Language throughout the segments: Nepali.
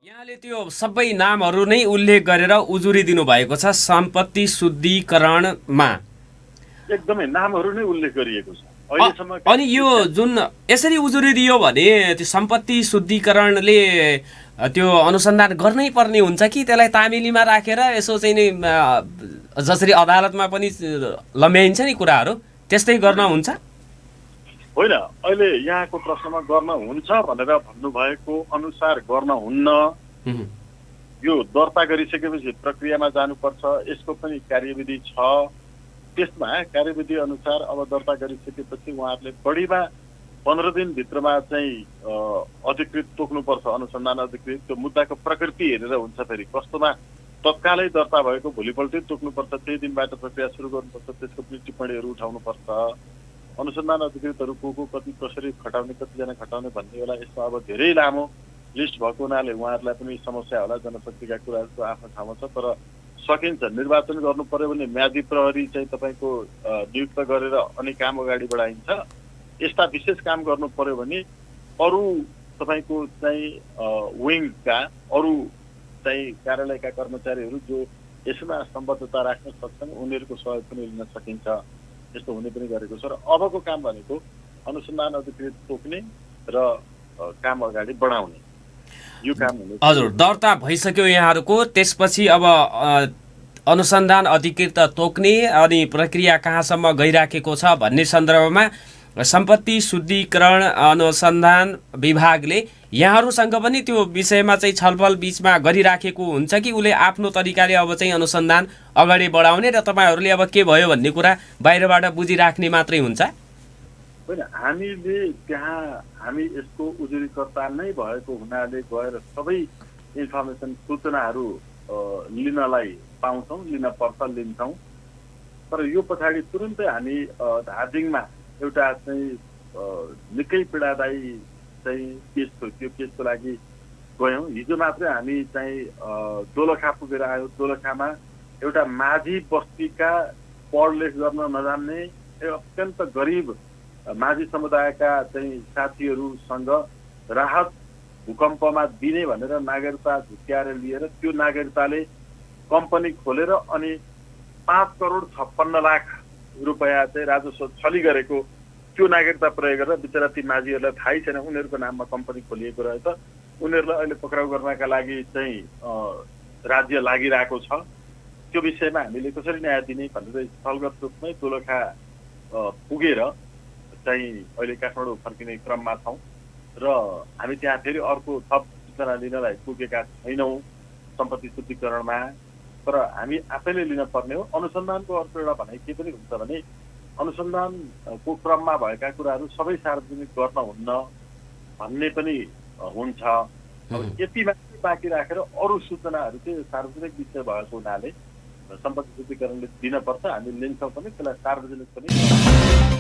यहाँले त्यो सबै नामहरू नै उल्लेख गरेर उजुरी दिनुभएको छ सम्पत्ति शुद्धिकरणमा। एकदमै नामहरू नै उल्लेख गरिएको छ अहिलेसम्म। अनि यो जुन यसरी उजुरी दियो भने त्यो सम्पत्ति शुद्धिकरणले त्यो अनुसन्धान गर्नै पर्ने हुन्छ कि त्यसलाई तामेलीमा राखेर यसो चाहिँ नि जसरी अदालतमा पनि लम्ब्याइन्छ नि कुराहरू त्यस्तै गर्न हुन्छ? होइन, अहिले यहाँको प्रश्नमा गर्न हुन्छ भनेर भन्नुभएको अनुसार गर्न हुन्न। यो दर्ता गरिसकेपछि प्रक्रियामा जानुपर्छ, यसको पनि कार्यविधि छ। त्यसमा कार्यविधि अनुसार अब दर्ता गरिसकेपछि उहाँहरूले बढीमा 15 दिनभित्रमा चाहिँ अधिकृत तोक्नुपर्छ, अनुसन्धान अधिकृत। त्यो मुद्दाको प्रकृति हेरेर हुन्छ, फेरि कस्तोमा तत्कालै दर्ता भएको भोलिपल्टै तोक्नुपर्छ, त्यही दिनबाट प्रक्रिया सुरु गर्नुपर्छ, त्यसको पनि टिप्पणीहरू उठाउनुपर्छ। अनुसन्धान अधिकृतहरू को कति कसरी खटाउने, कतिजना खटाउने भन्ने होला। यसमा अब धेरै लामो लिस्ट भएको हुनाले उहाँहरूलाई पनि समस्या होला, जनशक्तिका कुराहरू आफ्नो ठाउँमा छ। तर सकिन्छ, निर्वाचन गर्नु पर्यो भने म्यादी प्रहरी चाहिँ तपाईँको नियुक्त गरेर अनि काम अगाडि बढाइन्छ। यस्ता विशेष काम गर्नु पर्यो भने अरू तपाईँको चाहिँ विङका अरू चाहिँ कार्यालयका कर्मचारीहरू जो यसमा सम्बद्धता राख्न सक्छन् उनीहरूको सहयोग पनि लिन सकिन्छ। यस्तो हुने पनि गरेको छ। र अबको काम भनेको अनुसन्धान अधिकृत तोक्ने र काम अगाडि बढाउने, यो काम हुने। हजुर, दर्ता भइसक्यो यहाँहरूको, त्यसपछि अब अनुसन्धान अधिकृत तोक्ने अनि प्रक्रिया कहाँसम्म गइराखेको छ भन्ने सन्दर्भमा सम्पत्ति शुद्धिकरण अनुसन्धान विभागले यहाँहरूसँग पनि त्यो विषयमा चाहिँ छलफल बिचमा गरिराखेको हुन्छ कि उसले आफ्नो तरिकाले अब चाहिँ अनुसन्धान अगाडि बढाउने र तपाईँहरूले अब के भयो भन्ने कुरा बाहिरबाट बुझिराख्ने मात्रै हुन्छ? होइन, हामीले त्यहाँ हामी यसको उजुरीकर्ता नै भएको हुनाले गएर सबै इन्फर्मेसन सूचनाहरू लिनलाई पाउँछौँ, लिन पर्छ, लिन्छौँ। तर यो पछाडि तुरुन्तै हामी धादिङमा एउटा चाहिँ निकै पीडादायी चाहिँ केस थियो, त्यो केसको लागि गयौँ। हिजो मात्रै हामी चाहिँ दोलखा पुगेर आयौँ। दोलखामा एउटा माझी बस्तीका पढलेख गर्न नजान्ने अत्यन्त गरिब माझी समुदायका चाहिँ साथीहरूसँग राहत भूकम्पमा दिने भनेर नागरिकता झुक्क्याएर लिएर त्यो नागरिकताले कम्पनी खोलेर अनि 5,56,00,000 रुपियाँ चाहिँ राजस्व छली गरेको त्यो नागरिकता प्रयोग गरेर बिचरा ती माझीहरूलाई थाहै छैन उनीहरूको नाममा कम्पनी खोलिएको रहेछ। उनीहरूलाई अहिले पक्राउ गर्नका लागि चाहिँ राज्य लागिरहेको छ। त्यो विषयमा हामीले कसरी न्याय दिने भनेर स्थलगत रूपमै दोलखा पुगेर चाहिँ अहिले काठमाडौँ फर्किने क्रममा छौँ र हामी त्यहाँ फेरि अर्को थप सूचना लिनलाई पुगेका छैनौँ सम्पत्ति शुद्धिकरणमा। तर हामी आफैले लिन पर्ने हो। अनुसन्धानको अर्को एउटा भनाइ के पनि हुन्छ भने अनुसन्धानको क्रममा भएका कुराहरू सबै सार्वजनिक गर्न हुन्न भन्ने पनि हुन्छ। अब यति मात्रै बाँकी राखेर अरू सूचनाहरू चाहिँ सार्वजनिक विषय भएको हुनाले सम्पत्ति शुद्धिकरणले दिनपर्छ, हामी लिन्छौँ पनि, त्यसलाई सार्वजनिक पनि।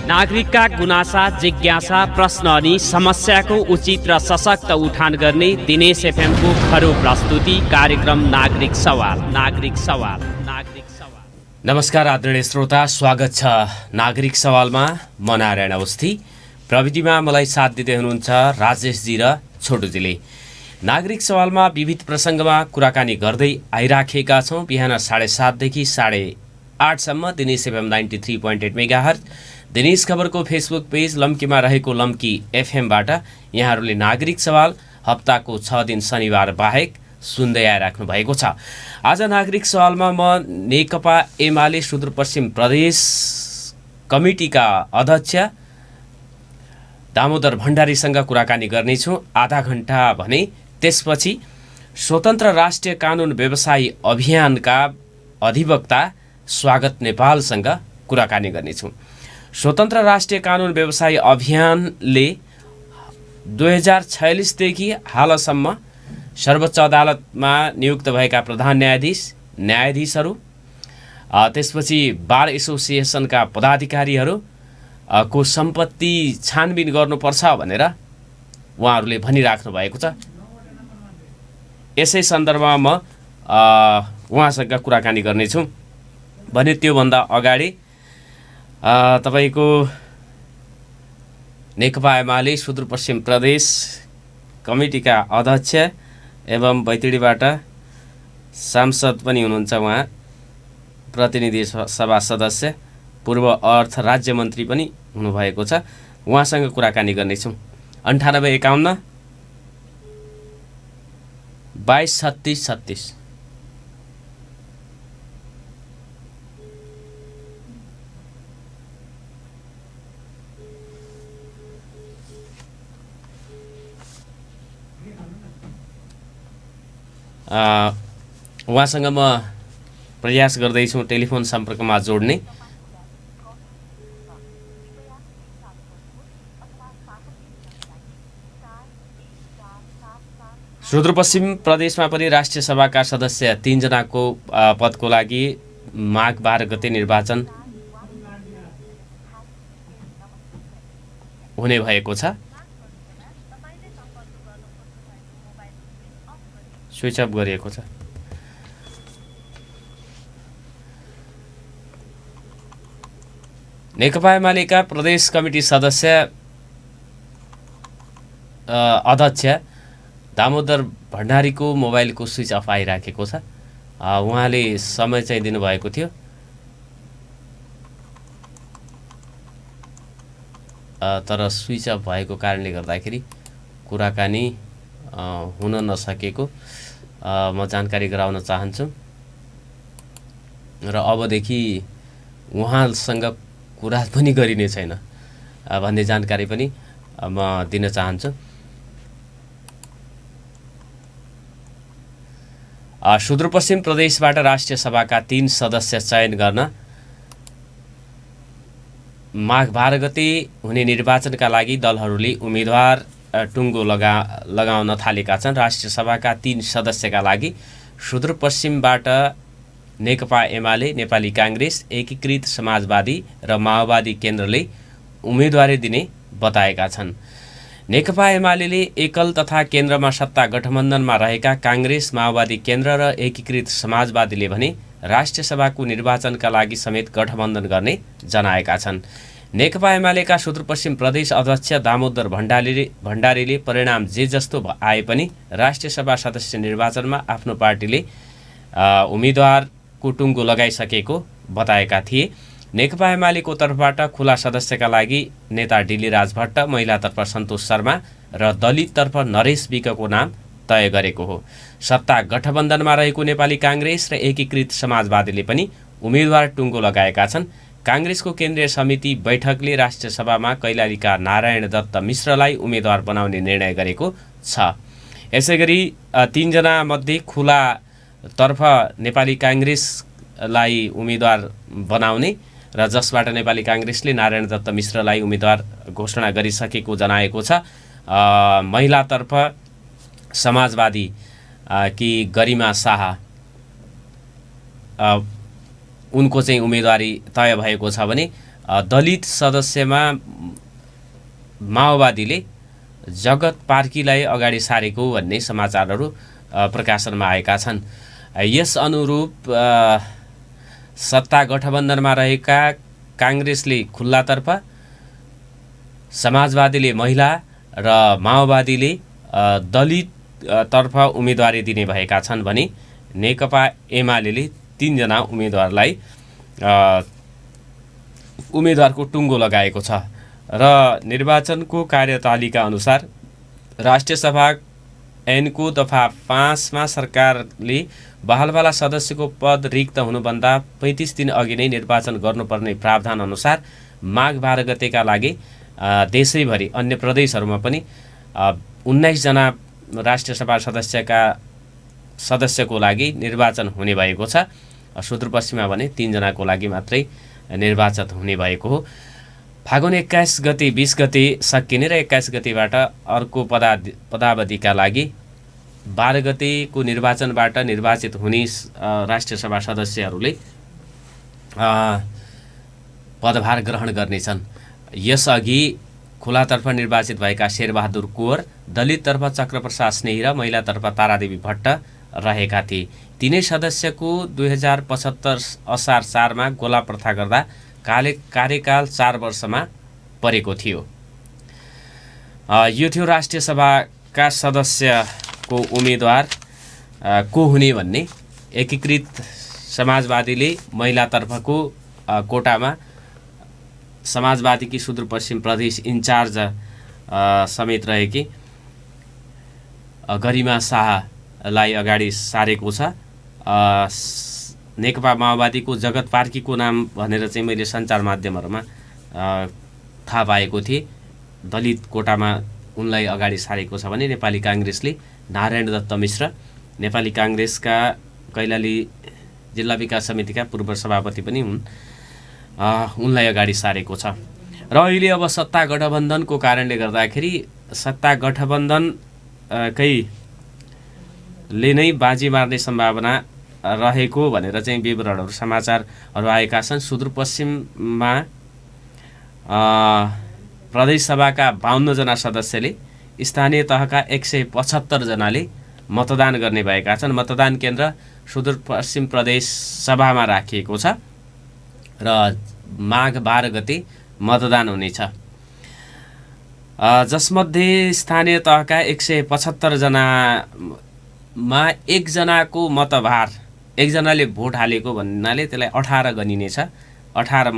नागरिकका गुनासा, जिज्ञासा, प्रश्न अनि समस्याको उचित र सशक्त उठान गर्ने दिनेश एफएमको खरो प्रस्तुति कार्यक्रम नागरिक सवाल। नागरिक सवाल, नागरिक सवाल। नमस्कार आदरणीय श्रोता, स्वागत छ नागरिक सवालमा। म नारायण अवस्थी, प्रविधिमा मलाई साथ दिँदै हुनुहुन्छ राजेशजी र छोटुजीले। नागरिक सवालमा विविध प्रसङ्गमा कुराकानी गर्दै आइराखेका छौँ। बिहान 7:30 देखि 8:30सम्म दिनेश एफएम 93.8 मेगाहर्ज, दिनेश खबरको फेसबुक पेज लम्कीमा रहेको लम्की एफएमबाट यहाँहरूले नागरिक सवाल हप्ताको 6 दिन शनिबार बाहेक सुन्दै आइराख्नु भएको छ। आज नागरिक सवालमा म नेकपा एमाले सुदूरपश्चिम प्रदेश कमिटीका अध्यक्ष दामोदर भण्डारीसँग कुराकानी गर्नेछु आधा घण्टा भने। त्यसपछि स्वतन्त्र राष्ट्रिय कानुन व्यवसायी अभियानका अधिवक्ता स्वागत नेपालसँग कुराकानी गर्नेछु। स्वतन्त्र राष्ट्रिय कानुन व्यवसायी अभियानले 2046 देखि हालसम्म सर्वोच्च अदालतमा नियुक्त भएका प्रधान न्यायाधीश, न्यायाधीशहरू, त्यसपछि बार एसोसिएसनका पदाधिकारीहरू को सम्पत्ति छानबिन गर्नुपर्छ भनेर उहाँहरूले भनिराख्नु भएको छ। यसै सन्दर्भमा म उहाँसँग कुराकानी गर्नेछु भने त्योभन्दा अगाडि तपाईँको नेकपा एमाले सुदूरपश्चिम प्रदेश कमिटीका अध्यक्ष एवं बैतडीबाट सांसद पनि हुनुहुन्छ, उहाँ प्रतिनिधि सभा सदस्य, पूर्व अर्थ राज्य मन्त्री पनि हुनुभएको छ। उहाँसँग कुराकानी गर्नेछौँ। 9851 22 36 36। उहाँसँग म प्रयास गर्दैछु टेलिफोन सम्पर्कमा जोड्ने। सुदूरपश्चिम प्रदेशमा पनि राष्ट्रिय सभाका सदस्य 3 जनाको पदको लागि माघ 12 गते निर्वाचन हुने भएको छ। स्विच अफ गरिएको छ। नेकपा एमालेका प्रदेश कमिटी सदस्य अध्यक्ष दामोदर भण्डारीको मोबाइलको स्विच अफ आइराखेको छ। उहाँले समय चाहिँ दिनुभएको थियो, तर स्विच अफ भएको कारणले गर्दाखेरि कुराकानी हुन नसकेको म जानकारी गराउन चाहन्छु र अबदेखि उहाँसँग कुरा पनि गरिने छैन भन्ने जानकारी पनि म दिन चाहन्छु। सुदूरपश्चिम प्रदेशबाट राष्ट्रिय सभाका 3 सदस्य चयन गर्न माघ 12 गते हुने निर्वाचनका लागि दलहरूले उम्मेदवार टुङ्गो लगाउन थालेका छन्। राष्ट्रिय सभाका 3 सदस्यका लागि सुदूरपश्चिमबाट नेकपा एमाले, नेपाली काङ्ग्रेस, एकीकृत समाजवादी र माओवादी केन्द्रले उम्मेदवारी दिने बताएका छन्। नेकपा एमाले एकल तथा केन्द्रमा सत्ता गठबन्धनमा रहेका काङ्ग्रेस, माओवादी केन्द्र र एकीकृत समाजवादीले भने राष्ट्रिय सभाको निर्वाचनका लागि समेत गठबन्धन गर्ने जनाएका छन्। नेकपा एमालेका सुदूरपश्चिम प्रदेश अध्यक्ष दामोदर भण्डारीले परिणाम जे जस्तो आए पनि राष्ट्रिय सभा सदस्य निर्वाचनमा आफ्नो पार्टीले उम्मेदवारको टुङ्गो लगाइसकेको बताएका थिए। नेकपा एमालेको तर्फबाट खुला सदस्यका लागि नेता डिलीराज भट्ट, महिलातर्फ सन्तोष शर्मा र दलिततर्फ नरेश विकको नाम तय गरेको हो। सत्ता गठबन्धनमा रहेको नेपाली काङ्ग्रेस र एकीकृत समाजवादीले पनि उम्मेदवार टुङ्गो लगाएका छन्। काङ्ग्रेसको केन्द्रीय समिति बैठकले राष्ट्रिय सभामा कैलालीका नारायण दत्त मिश्रलाई उम्मेदवार बनाउने निर्णय गरेको छ। यसैगरी 3 जना मध्ये खुलातर्फ नेपाली काङ्ग्रेसलाई उम्मेदवार बनाउने र जसबाट नेपाली काङ्ग्रेसले नारायण दत्त मिश्रलाई उम्मेदवार घोषणा गरिसकेको जनाएको छ। महिलातर्फ समाजवादी कि गरिमा शाह उनको चाहिँ उम्मेदवारी तय भएको छ भने दलित सदस्यमा माओवादीले जगत पार्कीलाई अगाडि सारेको भन्ने समाचारहरू प्रकाशनमा आएका छन्। यस अनुरूप सत्ता गठबन्धनमा रहेका काङ्ग्रेसले खुल्लातर्फ, समाजवादीले महिला र माओवादीले दलिततर्फ उम्मेदवारी दिने भएका छन् भने नेकपा एमाले 3 जना उम्मेदवारलाई उम्मेदवारको टुङ्गो लगाएको छ र निर्वाचनको कार्यतालिका अनुसार राष्ट्रिय सभा ऐनको दफा 5 मा सरकारले बहालवाला सदस्यको पद रिक्त हुनुभन्दा 35 दिन अघि नै निर्वाचन गर्नुपर्ने प्रावधान अनुसार माघ 12 गतेका लागि देशैभरि अन्य प्रदेशहरूमा पनि 19 जना राष्ट्रिय सभा सदस्यको लागि निर्वाचन हुने भएको छ। सुदूरपश्चिममा भने 3 जनाको लागि मात्रै निर्वाचन हुने भएको हो। फागुन 21 गते 20 गते सकिने र 21 गतेबाट अर्को पदावधिका लागि 12 गतेको निर्वाचनबाट निर्वाचित हुने राष्ट्रिय सभा सदस्यहरूले पदभार ग्रहण गर्नेछन्। यसअघि खुलातर्फ निर्वाचित भएका शेरबहादुर कुँवर, दलिततर्फ चक्रप्रसाद स्नेही र महिलातर्फ तारादेवी भट्ट रहेका थिए। तिनै सदस्यको 2075 असार 4 मा गोला प्रथा गर्दा कार्यकाल 4 वर्षमा परेको थियो। यो थियो राष्ट्रिय सभाका सदस्यको उम्मेदवार को हुने भन्ने एकीकृत समाजवादीले महिलातर्फको कोटामा समाजवादीकी सुदूरपश्चिम प्रदेश इन्चार्ज समेत रहेकी गरिमा शाहलाई अगाडि सारेको छ। नेकपा माओवादीको जगत पार्कीको नाम भनेर चाहिँ मैले सञ्चार माध्यमहरूमा थाहा पाएको थिएँ। दलित कोटामा उनलाई अगाडि सारेको छ भने नेपाली काङ्ग्रेसले नारायण दत्त मिश्र नेपाली काङ्ग्रेसका कैलाली जिल्ला विकास समितिका पूर्व सभापति पनि हुन्, उनलाई अगाडि सारेको छ। र अहिले अब सत्ता गठबन्धनको कारणले गर्दाखेरि सत्ता गठबन्धनकै नै बाजी मार्ने सम्भावना रहेको भनेर चाहिँ विवरणहरू समाचारहरू आएका छन्। सुदूरपश्चिममा प्रदेशसभाका 52 जना सदस्यले स्थानीय तहका 175 जनाले मतदान गर्ने भएका छन्। मतदान केन्द्र सुदूरपश्चिम प्रदेश सभामा राखिएको छ र माघ 12 गते मतदान हुनेछ, जसमध्ये स्थानीय तहका 175 जनामा एकजनाको मतभार, एकजनाले भोट हालेको भन्नाले त्यसलाई 18 गनिनेछ, 18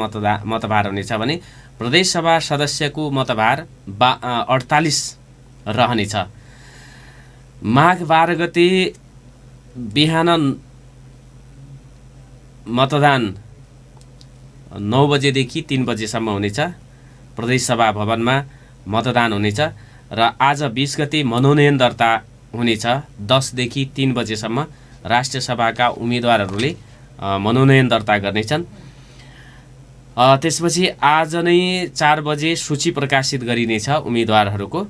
मतभार हुनेछ भने प्रदेशसभा सदस्यको मतभार 48 रहनेछ। माघ 12 गते बिहान मतदान 9 बजेदेखि 3 बजेसम्म हुनेछ। प्रदेशसभा भवनमा मतदान हुनेछ र आज 20 गते मनोनयन दर्ता हुनेछ। 10 देखि 3 बजेसम्म राष्ट्रिय सभाका उम्मेदवारहरूले मनोनयन दर्ता गर्नेछन्। त्यसपछि आज नै 4 बजे सूची प्रकाशित गरिनेछ उम्मेदवारहरूको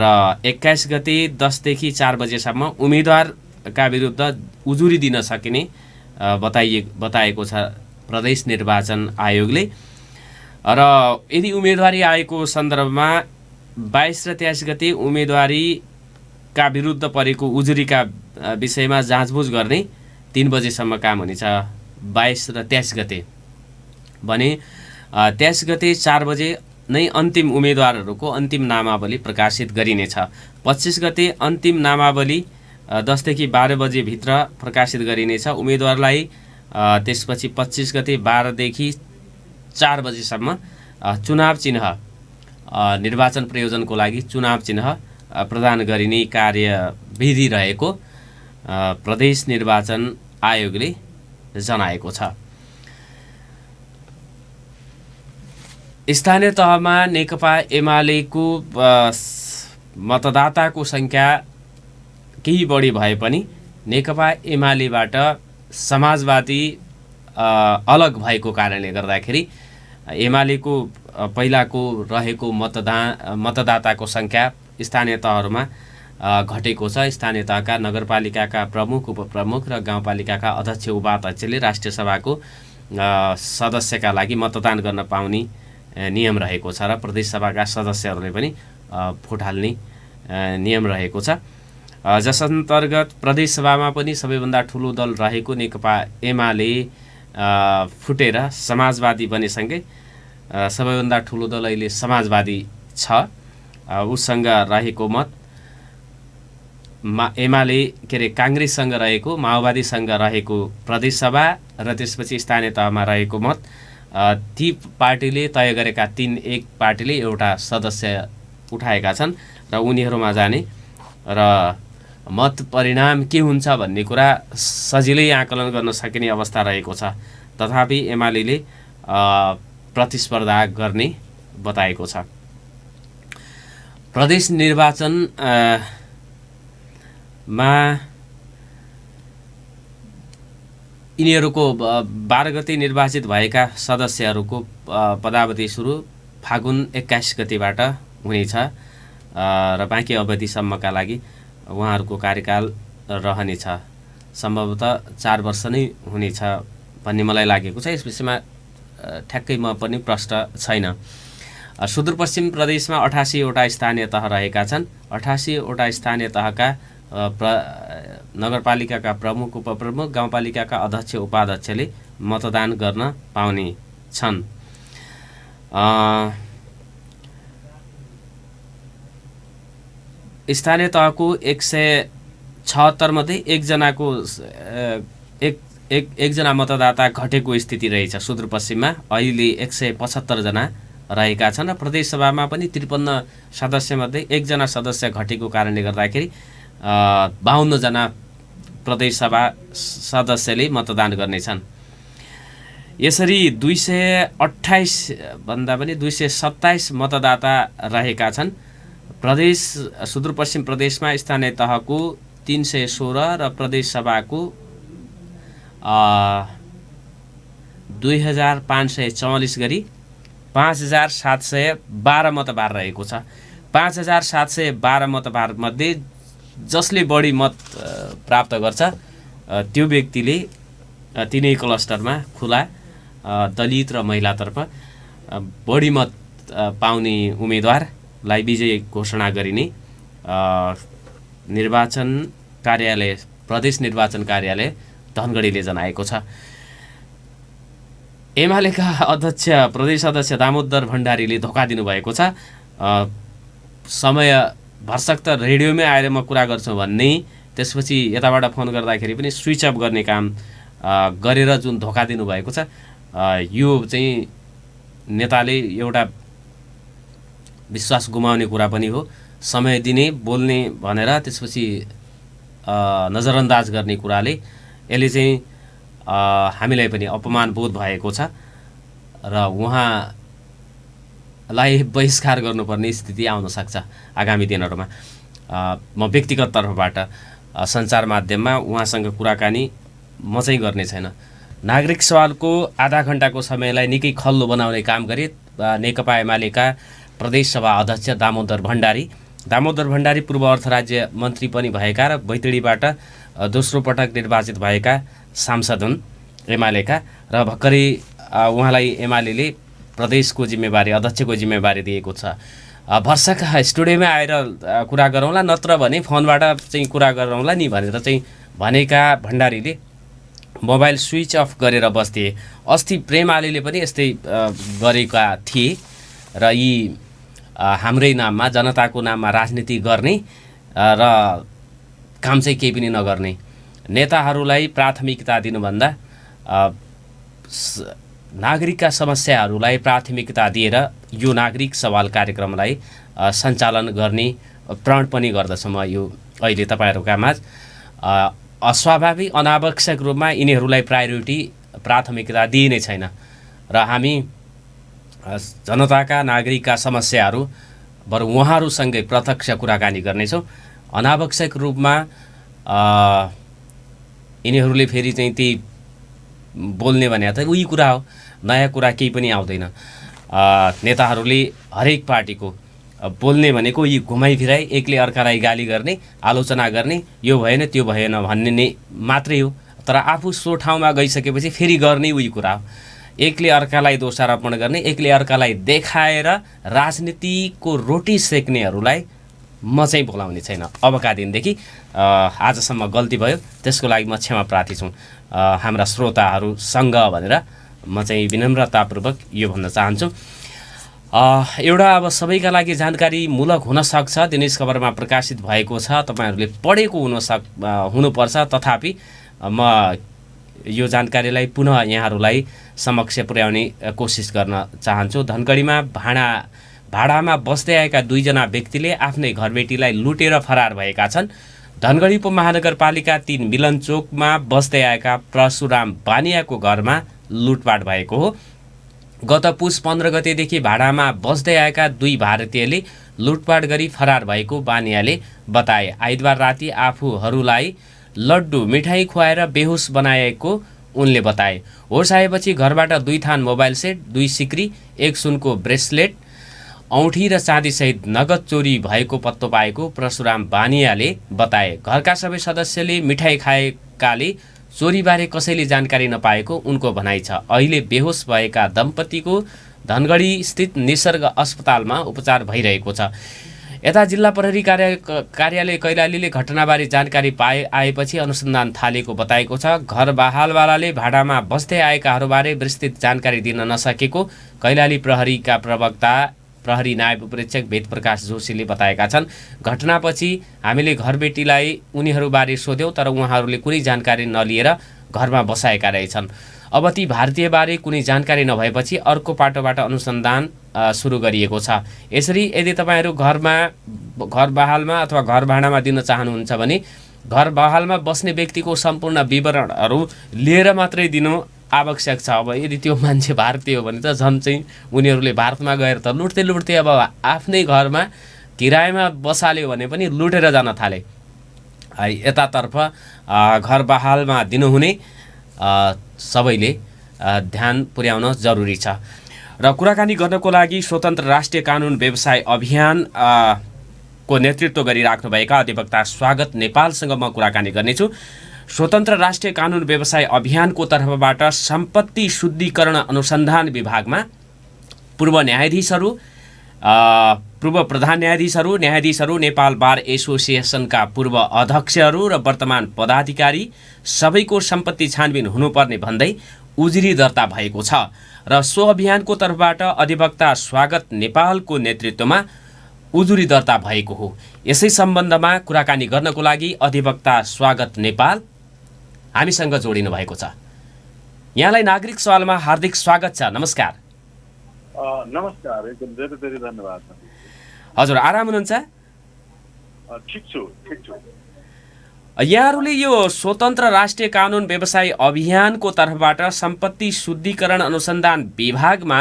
र 21 गते 10 देखि 4 बजेसम्म उम्मेदवारका विरुद्ध उजुरी दिन सकिने बताएको छ प्रदेश निर्वाचन आयोगले। र यदि उम्मेदवारी आएको सन्दर्भमा 22 र 23 गते उम्मेदवारीका विरुद्ध परेको उजुरीका विषयमा जाँचबुझ गर्ने 3 बजेसम्म काम हुनेछ 22 र 23 गते भने 23 गते 4 बजे नै अन्तिम उम्मेदवारहरूको अन्तिम नामावली प्रकाशित गरिनेछ। 25 गते अन्तिम नामावली 10 देखि 12 बजेभित्र प्रकाशित गरिनेछ। उम्मेदवारलाई त्यसपछि 25 गते 12 देखि 4 बजेसम्म चुनाव चिन्ह, निर्वाचन प्रयोजनको लागि चुनाव चिन्ह प्रदान गरिने कार्यविधि रहेको प्रदेश निर्वाचन आयोगले जनाएको छ। स्थानीय तहमा नेकपा एमालेको मतदाताको सङ्ख्या केही बढी भए पनि नेकपा एमालेबाट समाजवादी अलग भएको कारणले गर्दाखेरि एमालेको पहिलाको रहेको मतदाताको सङ्ख्या स्थानीय तहहरूमा घटेको छ। स्थानीय तहका नगरपालिकाका प्रमुख, उपप्रमुख र गाउँपालिकाका अध्यक्ष, उपाध्यक्षले राष्ट्रिय सभाको सदस्यका लागि मतदान गर्न पाउने नियम रहेको छ र प्रदेशसभाका सदस्यहरूले पनि भोट हाल्ने नियम रहेको छ। जस अन्तर्गत प्रदेशसभामा पनि सबैभन्दा ठुलो दल रहेको नेकपा एमाले फुटेर समाजवादी बनेसँगै सबैभन्दा ठुलो दल अहिले समाजवादी छ। उसँग रहेको मत एमाले काङ्ग्रेससँग रहेको, माओवादीसँग रहेको प्रदेशसभा र त्यसपछि स्थानीय तहमा रहेको मत, ती पार्टीले तय गरेका 3-1 पार्टीले एउटा सदस्य उठाएका छन् र उनीहरूमा जाने र मत परिणाम के हुन्छ भन्ने कुरा सजिलै आकलन गर्न सकिने अवस्था रहेको छ। तथापि एमाले प्रतिस्पर्धा गर्ने बताएको छ। प्रदेश निर्वाचनमा यिनीहरूको 12 गते निर्वाचित भएका सदस्यहरूको पदावधि सुरु फागुन 21 गतेबाट हुनेछ र बाँकी अवधिसम्मका लागि उहाँहरूको कार्यकाल रहनेछ। सम्भवतः 4 वर्ष नै हुनेछ भन्ने मलाई लागेको छ। यस विषयमा ठ्याक्कै म पनि प्रष्ट छैन। सुदूरपश्चिम प्रदेशमा 88 वटा स्थानीय तह रहेका छन्। 88 वटा स्थानीय तहका नगरपालिकाका प्रमुख, उपप्रमुख, गाउँपालिकाका अध्यक्ष, उपाध्यक्षले मतदान गर्न पाउने छन्। स्थानीय तहको 76 मध्ये एकजना मतदाता घटेको स्थिति रहेछ सुदूरपश्चिममा। अहिले 175 जना रहेका छन् र प्रदेशसभामा पनि 53 सदस्यमध्ये एकजना सदस्य घटेको कारणले गर्दाखेरि 52 जना प्रदेशसभा सदस्यले मतदान गर्नेछन्। यसरी 228 भन्दा पनि 227 मतदाता रहेका छन्। प्रदेश सुदूरपश्चिम प्रदेशमा स्थानीय तहको 316 र प्रदेशसभाको 2544 गरी 5712 मतभार रहेको छ। 5712 मतभारमध्ये जसले बढी मत प्राप्त गर्छ त्यो व्यक्तिले तिनै क्लस्टरमा खुला दलित र महिलातर्फ बढी मत पाउने उम्मेदवारलाई विजयी घोषणा गरिने निर्वाचन कार्यालय प्रदेश निर्वाचन कार्यालय धनगढीले जनाएको छ। एमालेका अध्यक्ष प्रदेश अध्यक्ष दामोदर भण्डारीले धोका दिनुभएको छ। समय भरसक त रेडियोमै आएर म कुरा गर्छु भन्ने, त्यसपछि यताबाट फोन गर्दाखेरि पनि स्विच अफ गर्ने काम गरेर जुन धोका दिनुभएको छ, यो चाहिँ नेताले एउटा विश्वास गुमाउने कुरा पनि हो। समय दिने बोल्ने भनेर त्यसपछि नजरअन्दाज गर्ने कुराले यसले चाहिँ हामीलाई पनि अपमान बोध भएको छ र उहाँलाई बहिष्कार गर्नुपर्ने स्थिति आउन सक्छ आगामी दिनहरूमा। म व्यक्तिगत तर्फबाट सञ्चार माध्यममा उहाँसँग कुराकानी म चाहिँ गर्ने छैन। नागरिक सवालको आधा घण्टाको समयलाई निकै खल्लो बनाउने काम गरे नेकपा एमालेका प्रदेशसभा अध्यक्ष दामोदर भण्डारी पूर्व अर्थ राज्य मन्त्री पनि भएका र बैतडीबाट दोस्रो पटक निर्वाचित भएका सांसद हुन् एमालेका र भर्खरै उहाँलाई एमालेले प्रदेशको जिम्मेवारी अध्यक्षको जिम्मेवारी दिएको छ। भर्सक स्टुडियोमै आएर कुरा गरौँला नत्र भने फोनबाट चाहिँ कुरा गरौँला नि भनेर चाहिँ भनेका भण्डारीले मोबाइल स्विच अफ गरेर बस्थे। अस्ति प्रेमाले पनि यस्तै गरेका थिए र यी हाम्रै नाममा जनताको नाममा राजनीति गर्ने र काम चाहिँ केही पनि नगर्ने नेताहरूलाई प्राथमिकता दिनुभन्दा नागरिकका समस्याहरूलाई प्राथमिकता दिएर यो नागरिक सवाल कार्यक्रमलाई सञ्चालन गर्ने प्रण पनि गर्दछु म। यो अहिले तपाईँहरूका माझ अस्वाभाविक अनावश्यक रूपमा यिनीहरूलाई प्राथमिकता दिइनै छैन र हामी जनताका नागरिकका समस्याहरू बरु उहाँहरूसँगै प्रत्यक्ष कुराकानी गर्नेछौँ। अनावश्यक रूपमा यिनीहरूले फेरि चाहिँ ती बोल्ने भने त उही कुरा हो, नयाँ कुरा केही पनि आउँदैन। नेताहरूले हरेक पार्टीको बोल्ने भनेको यी घुमाइफिराइ एकले अर्कालाई गाली गर्ने आलोचना गर्ने यो भएन त्यो भएन भन्ने मात्रै हो। तर आफू सो ठाउँमा गइसकेपछि फेरि गर्ने उही कुरा हो। एकले अर्कालाई दोषारोपण गर्ने एकले अर्कालाई देखाएर राजनीतिको रोटी सेक्नेहरूलाई म चाहिँ बोलाउने छैन। अबका दिनदेखि आजसम्म गल्ती भयो त्यसको लागि म क्षमा प्रार्थी छु हाम्रा श्रोताहरूसँग भनेर म चाहिँ विनम्रतापूर्वक यो भन्न चाहन्छु। एउटा अब सबैका लागि जानकारीमूलक हुनसक्छ, दिनेश खबरमा प्रकाशित भएको छ, तपाईँहरूले पढेको हुनुपर्छ। तथापि म यो जानकारीलाई पुनः यहाँहरूलाई समक्ष पुर्याउने कोसिस गर्न चाहन्छु। धनगढीमा भाडामा बस्दै आएका 2 जना व्यक्तिले आफ्नै घरबेटीलाई लुटेर फरार भएका छन्। धनगढी उपमहानगरपालिका 3 मिलन चोकमा बस्दै आएका परशुराम बानियाको घरमा लुटपाट भएको हो। गत पुस 15 गतेदेखि भाडामा बस्दै आएका 2 भारतीयले लुटपाट गरी फरार भएको बानियाले बताए। आइतबार राति आफूहरूलाई लड्डु मिठाई खुवाएर बेहोस बनाएको उनले बताए। होस आएपछि घरबाट 2 थान मोबाइल सेट, 2 सिक्री, 1 सुनको ब्रेसलेट, औँठी र चाँदीसहित नगद चोरी भएको पत्तो पाएको परशुराम बानियाले बताए। घरका सबै सदस्यले मिठाई खाएकाले चोरीबारे कसैले जानकारी नपाएको उनको भनाइ छ। अहिले बेहोस भएका दम्पतिको धनगढी स्थित निसर्ग अस्पतालमा उपचार भइरहेको छ। यता जिल्ला प्रहरी कार्यालय कैलालीले घटनाबारे जानकारी आएपछि अनुसन्धान थालेको बताएको छ। घर बहालवालाले भाडामा बस्दै आएकाहरूबारे विस्तृत जानकारी दिन नसकेको कैलाली प्रहरीका प्रवक्ता प्रहरी नायब उपरीक्षक वेदप्रकाश जोशीले बताएका छन्। घटनापछि हामीले घरबेटीलाई उनीहरूबारे सोध्यौँ तर उहाँहरूले कुनै जानकारी नलिएर घरमा बसाएका रहेछन्। अब ती भारतीयबारे कुनै जानकारी नभएपछि अर्को पाटोबाट अनुसन्धान सुरु गरिएको छ। यसरी यदि तपाईँहरू घर बहालमा अथवा घर भाडामा दिन चाहनुहुन्छ भने घर बहालमा बस्ने व्यक्तिको सम्पूर्ण विवरणहरू लिएर मात्रै दिनु आवश्यक छ। अब यदि त्यो मान्छे भारतीय हो भने त झन् चाहिँ उनीहरूले भारतमा गएर त लुट्दै अब आफ्नै घरमा किरायमा बसाल्यो भने पनि लुटेर जान थाले। यतातर्फ घर बहालमा दिनुहुने सबैले ध्यान पुर्याउन जरुरी छ। र कुराकानी गर्नको लागि स्वतन्त्र राष्ट्रिय कानुन व्यवसाय अभियान को नेतृत्व गरिराख्नुभएका अधिवक्ता स्वागत नेपालसँग म कुराकानी गर्नेछु। स्वतन्त्र राष्ट्रिय कानुन व्यवसाय अभियानको तर्फबाट सम्पत्ति शुद्धिकरण अनुसन्धान विभागमा पूर्व न्यायाधीशहरू, पूर्व प्रधान न्यायाधीशहरू, नेपाल बार एसोसिएसनका पूर्व अध्यक्षहरू र वर्तमान पदाधिकारी सबैको सम्पत्ति छानबिन हुनुपर्ने भन्दै उजुरी दर्ता भएको छ। र सो अभियानको तर्फबाट अधिवक्ता स्वागत नेपालको नेतृत्वमा उजुरी दर्ता भएको हो। यसै सम्बन्धमा कुराकानी गर्नको लागि अधिवक्ता स्वागत नेपाल हामीसँग जोडिनु भएको छ। यहाँलाई नागरिक सवालमा हार्दिक स्वागत छ। नमस्कार। नमस्कार, एकदम धेरै धेरै धन्यवाद। हजुर, आराम हुनुहुन्छ? ठिक छु। यहाँहरूले यो स्वतन्त्र राष्ट्रिय कानुन व्यवसाय अभियानको तर्फबाट सम्पत्ति शुद्धिकरण अनुसन्धान विभागमा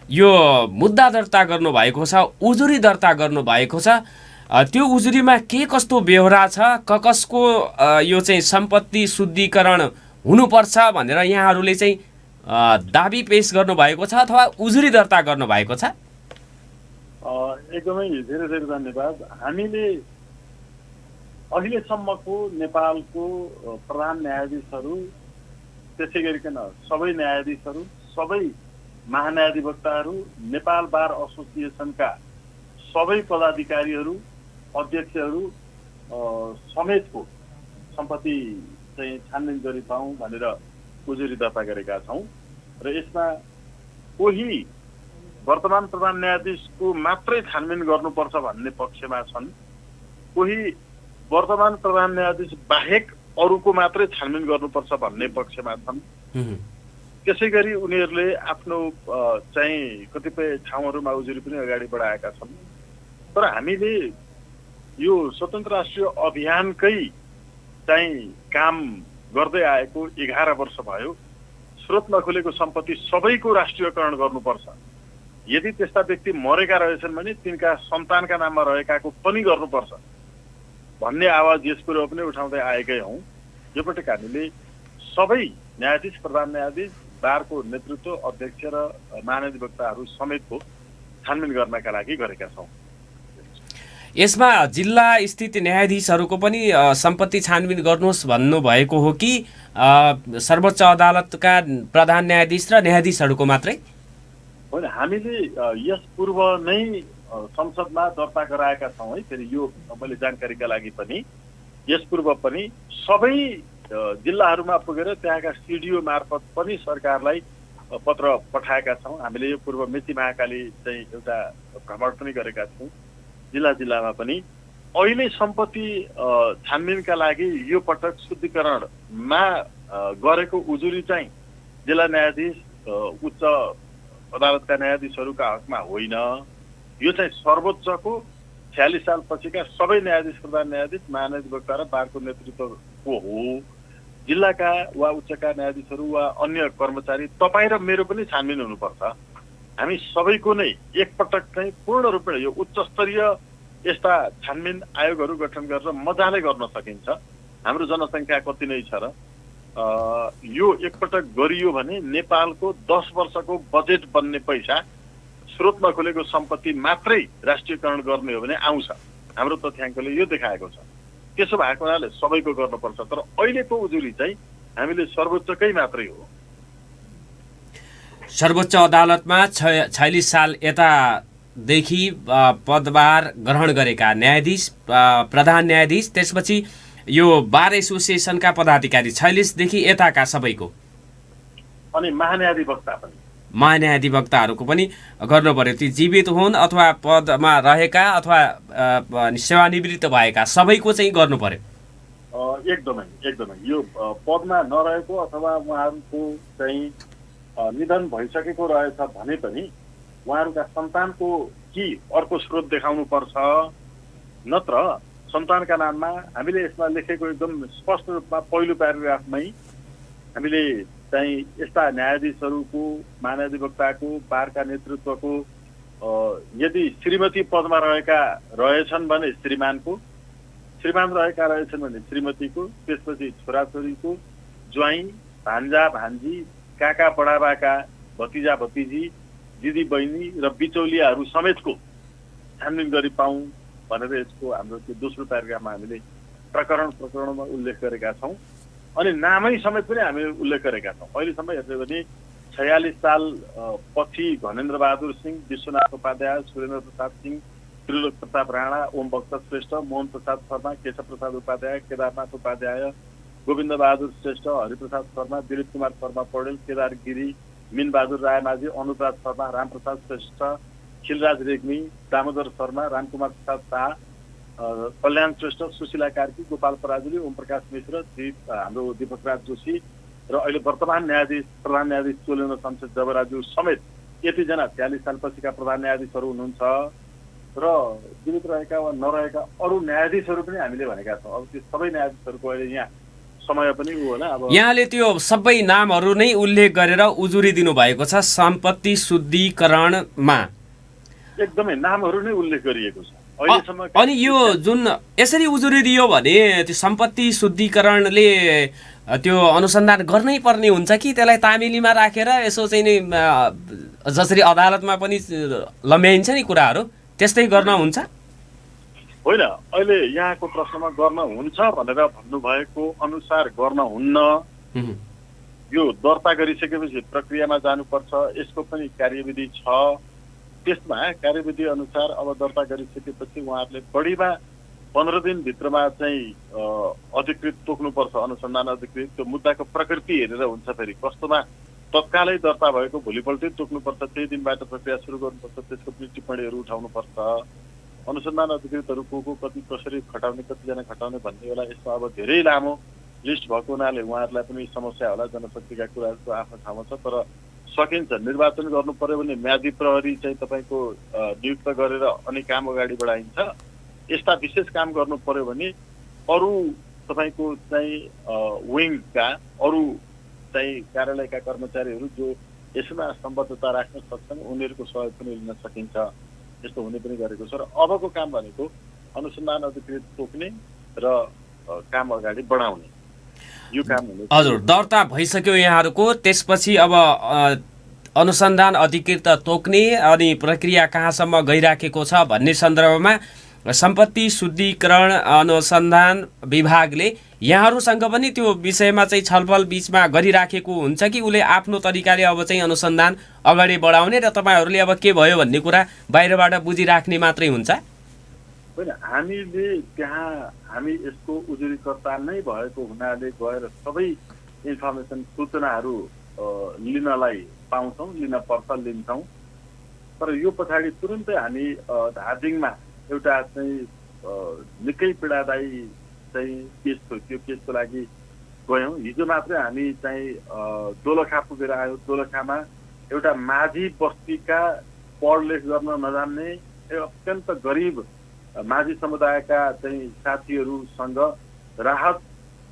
यो मुद्दा दर्ता गर्नुभएको छ, उजुरी दर्ता गर्नुभएको छ। त्यो उजुरीमा के कस्तो बेहोरा छ, कसको यो चाहिँ सम्पत्ति शुद्धिकरण हुनुपर्छ भनेर यहाँहरूले चाहिँ दाबी पेश गर्नुभएको छ अथवा उजुरी दर्ता गर्नुभएको छ? एकदमै धेरै धेरै धन्यवाद। हामीले अहिलेसम्मको नेपालको प्रधान न्यायाधीशहरू, त्यसै गरिकन सबै न्यायाधीशहरू, सबै महान्यायाधिवक्ताहरू, नेपाल बार एसोसिएसनका सबै पदाधिकारीहरू, अध्यक्षहरू समेतको सम्पत्ति चाहिँ छानबिन गरिपाउँ भनेर उजुरी दर्ता गरेका छौँ। र यसमा कोही वर्तमान प्रधान न्यायाधीशको मात्रै छानबिन गर्नुपर्छ भन्ने पक्षमा छन्, कोही वर्तमान प्रधान न्यायाधीश बाहेक अरूको मात्रै छानबिन गर्नुपर्छ भन्ने पक्षमा छन्। त्यसै गरी उनीहरूले आफ्नो चाहिँ कतिपय ठाउँहरूमा उजुरी पनि अगाडि बढाएका छन्। तर हामीले यो स्वतन्त्र राष्ट्रिय अभियानकै चाहिँ काम गर्दै आएको 11 वर्ष भयो। स्रोत नखुलेको सम्पत्ति सबैको राष्ट्रियकरण गर्नुपर्छ, यदि त्यस्ता व्यक्ति मरेका रहेछन् भने तिनका सन्तानका नाममा रहेकाको पनि गर्नुपर्छ भन्ने आवाज यस कुरो पनि उठाउँदै आएकै हौँ। यो पटक हामीले सबै न्यायाधीश, प्रधान न्यायाधीश, बारको नेतृत्व, अध्यक्ष र महाधिवक्ताहरू समेतको छानबिन गर्नका लागि गरेका छौँ। यसमा जिल्ला स्थित न्यायाधीशहरूको पनि सम्पत्ति छानबिन गर्नुहोस् भन्नुभएको हो कि सर्वोच्च अदालतका प्रधान न्यायाधीश र न्यायाधीशहरूको मात्रै? होइन, हामीले यस पूर्व नै संसदमा दर्ता गराएका छौँ है। फेरि यो मैले जानकारीका लागि पनि यस पूर्व पनि सबै जिल्लाहरूमा पुगेर त्यहाँका सिडिओ मार्फत पनि सरकारलाई पत्र पठाएका छौँ। हामीले यो पूर्व मेची महाकाली चाहिँ एउटा भ्रमण पनि गरेका छौँ जिल्ला जिल्लामा पनि। अहिले सम्पत्ति छानबिनका लागि यो पटक शुद्धिकरणमा गरेको उजुरी चाहिँ जिल्ला न्यायाधीश, उच्च अदालतका न्यायाधीशहरूका हकमा होइन। यो चाहिँ सर्वोच्चको 46 साल पछिका सबै न्यायाधीश, प्रधान न्यायाधीश, महाधिवक्ता र बारको नेतृत्वको हो। जिल्लाका वा उच्चका न्यायाधीशहरू वा अन्य कर्मचारी, तपाईँ र मेरो पनि छानबिन हुनुपर्छ। हामी सबैको नै एकपटक चाहिँ पूर्ण रूपमा यो उच्च स्तरीय यस्ता छानबिन आयोगहरू गठन गरेर मजाले गर्न सकिन्छ। हाम्रो जनसङ्ख्या कति नै छ र यो एकपटक गरियो भने नेपालको 10 वर्षको बजेट बन्ने पैसा स्रोत नखुलेको सम्पत्ति मात्रै राष्ट्रियकरण गर्ने हो भने आउँछ। हाम्रो तथ्याङ्कले यो देखाएको छ। त्यसो भएको हुनाले सबैको गर्नुपर्छ। तर अहिलेको उजुरी चाहिँ हामीले सर्वोच्चकै मात्रै हो। सर्वोच्च अदालतमा 46 साल यतादेखि पदभार ग्रहण गरेका न्यायाधीश, प्रधान न्यायाधीश, त्यसपछि यो बार एसोसिएसनका पदाधिकारी 46 देखि यताका सबैको, अनि महान्यायाधिवक्ता पनि महान्यायाधिवक्ताहरूको पनि गर्नु पर्यो, ती जीवित हुन् अथवा पदमा रहेका अथवा सेवानिवृत्त भएका सबैको चाहिँ गर्नु पर्यो। एकदमै यो पदमा नरहेको अथवा उहाँहरूको चाहिँ निधन भइसकेको रहेछ भने पनि उहाँहरूका सन्तानको कि अर्को स्रोत देखाउनु पर्छ, नत्र सन्तानका नाममा हामीले यसमा लेखेको एकदम स्पष्ट रूपमा पहिलो प्याराग्राफमै हामीले चाहिँ यस्ता न्यायाधीशहरूको, महान्यायाधिवक्ताको, बारका नेतृत्वको यदि श्रीमती पदमा रहेछन् भने श्रीमान रहेका रहेछन् भने श्रीमतीको, त्यसपछि छोराछोरीको, ज्वाइँ, भान्जा भान्जी, काका बडाबाका, भतिजा भतिजी, दिदी बहिनी र बिचौलियाहरू समेतको छानबिन गरी पाऊँ भनेर यसको हाम्रो त्यो दोस्रो प्याराग्राफमा हामीले प्रकरणमा उल्लेख गरेका छौँ। अनि नामै समेत पनि हामीले उल्लेख गरेका छौँ। अहिलेसम्म हेर्ने भने 46 साल पछि घनेन्द्र बहादुर सिंह, विश्वनाथ उपाध्याय, सुरेन्द्र प्रसाद सिंह, त्रिलोक प्रताप राणा, ओम भक्त श्रेष्ठ, मोहन प्रसाद शर्मा, केशव प्रसाद उपाध्याय, केदारनाथ उपाध्याय, गोविन्द बहादुर श्रेष्ठ, हरिप्रसाद शर्मा, दिलीप कुमार शर्मा पौडेल, केदार गिरी, मीन बहादुर रायमाझी, अनुराज शर्मा, रामप्रसाद श्रेष्ठ, खिलराज रेग्मी, दामोदर शर्मा, रामकुमार प्रसाद शाह, कल्याण श्रेष्ठ, सुशीला कार्की, गोपाल पराजुली, ओम प्रकाश मिश्र, हाम्रो दीपकराज जोशी र अहिले वर्तमान प्रधान न्यायाधीश चोलेन्द्र शमशेर जबराज्यू समेत यतिजना 46 साल पछिका प्रधान न्यायाधीशहरू हुनुहुन्छ र जीवित रहेका वा नरहेका अरू न्यायाधीशहरू पनि हामीले भनेका छौँ। अब त्यो सबै न्यायाधीशहरूको अहिले यहाँ समय पनि होला। अब यहाँले त्यो सबै नामहरू नै उल्लेख गरेर उजुरी दिनुभएको छ सम्पत्ति शुद्धिकरणमा, एकदमै नामहरू नै उल्लेख गरिएको छ अहिलेसम्म। अनि यो जुन यसरी उजुरी दियो भने त्यो सम्पत्ति शुद्धिकरणले त्यो अनुसन्धान गर्नै पर्ने हुन्छ कि त्यसलाई तामेलीमा राखेर यसो चाहिँ नि जसरी अदालतमा पनि लम्ब्याइन्छ नि कुराहरू त्यस्तै गर्न हुन्छ? होइन, अहिले यहाँको प्रश्नमा गर्न हुन्छ भनेर भन्नुभएको अनुसार गर्न हुन्न। यो दर्ता गरिसकेपछि प्रक्रियामा जानुपर्छ, यसको पनि कार्यविधि छ। त्यसमा कार्यविधि अनुसार अब दर्ता गरिसकेपछि उहाँहरूले बढीमा 15 दिनभित्रमा चाहिँ अधिकृत तोक्नुपर्छ, अनुसन्धान अधिकृत। त्यो मुद्दाको प्रकृति हेरेर हुन्छ, फेरि कस्तोमा तत्कालै दर्ता भएको भोलिपल्टै तोक्नुपर्छ, त्यही दिनबाट प्रक्रिया सुरु गर्नुपर्छ, त्यसको पनि टिप्पणीहरू उठाउनुपर्छ। अनुसन्धान अधिकृतहरू को कति कसरी खटाउने, कतिजना खटाउने भन्ने होला। यसमा अब धेरै लामो लिस्ट भएको हुनाले उहाँहरूलाई पनि समस्या होला, जनशक्तिका कुराहरूको आफ्नो ठाउँमा छ। तर सकिन्छ, निर्वाचन गर्नु पर्यो भने म्यादी प्रहरी चाहिँ तपाईँको नियुक्त गरेर अनि काम अगाडि बढाइन्छ। यस्ता विशेष काम गर्नु पर्यो भने अरू तपाईँको चाहिँ विङका अरू चाहिँ कार्यालयका कर्मचारीहरू जो यसमा सम्बद्धता राख्न सक्छन् उनीहरूको सहयोग पनि लिन सकिन्छ। यस्तो हुने पनि गरेको छ। र अबको काम भनेको अनुसन्धान अधिकृत तोक्ने र काम अगाडि बढाउने, यो काम हुने। हजुर, दर्ता भइसक्यो यहाँहरूको, त्यसपछि अब अनुसन्धान अधिकृत तोक्ने अनि प्रक्रिया कहाँसम्म गइराखेको छ भन्ने सन्दर्भमा सम्पत्ति शुद्धिकरण अनुसन्धान विभागले यहाँहरूसँग पनि त्यो विषयमा चाहिँ छलफल बिचमा गरिराखेको हुन्छ कि उसले आफ्नो तरिकाले अब चाहिँ अनुसन्धान अगाडि बढाउने र तपाईँहरूले अब के भयो भन्ने कुरा बाहिरबाट बुझिराख्ने मात्रै हुन्छ? होइन, हामी यसको उजुरीकर्ता नै भएको हुनाले गएर सबै इन्फर्मेसन सूचनाहरू लिनलाई पाउँछौँ, लिन पर्छ, लिन्छौँ। तर यो पछाडि तुरुन्तै हामी धादिङमा एउटा चाहिँ निकै पीडादायी चाहिँ केस थियो, त्यो केसको लागि गयौँ। हिजो मात्रै हामी चाहिँ दोलखा पुगेर आयौँ। दोलखामा एउटा माझी बस्तीका पढलेख गर्न नजान्ने अत्यन्त गरिब माझी समुदायका चाहिँ साथीहरूसँग राहत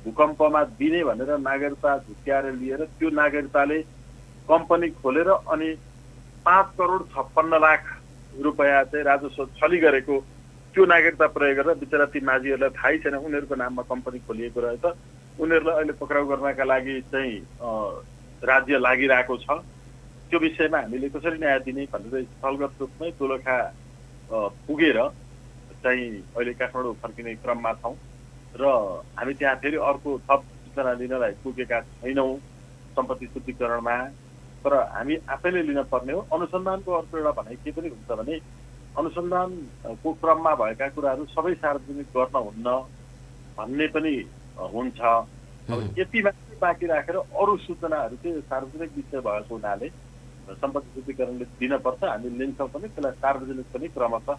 भूकम्पमा दिने भनेर नागरिकता झुक्क्याएर लिएर त्यो नागरिकताले कम्पनी खोलेर अनि 5,56,00,000 रुपियाँ चाहिँ राजस्व छली गरेको त्यो नागरिकता प्रयोग गरेर बिचरा ती माझीहरूलाई थाहै छैन उनीहरूको नाममा कम्पनी खोलिएको रहेछ। उनीहरूलाई अहिले पक्राउ गर्नका लागि चाहिँ राज्य लागिरहेको छ। त्यो विषयमा हामीले कसरी न्याय दिने भनेर स्थलगत रूपमै दोलखा पुगेर चाहिँ अहिले काठमाडौँ फर्किने क्रममा छौँ र हामी त्यहाँ फेरि अर्को थप सूचना लिनलाई पुगेका छैनौँ सम्पत्ति शुद्धिकरणमा। तर हामी आफैले लिन पर्ने हो। अनुसन्धानको अर्को एउटा भनाइ के पनि हुन्छ भने अनुसन्धानको क्रममा भएका कुराहरू सबै सार्वजनिक गर्न हुन्न भन्ने पनि हुन्छ। यति मात्रै बाँकी राखेर अरू सूचनाहरू चाहिँ सार्वजनिक विषय भएको हुनाले सम्पत्ति शुद्धिकरणले दिनपर्छ, हामी लिन्छौँ पनि, त्यसलाई सार्वजनिक पनि क्रमशः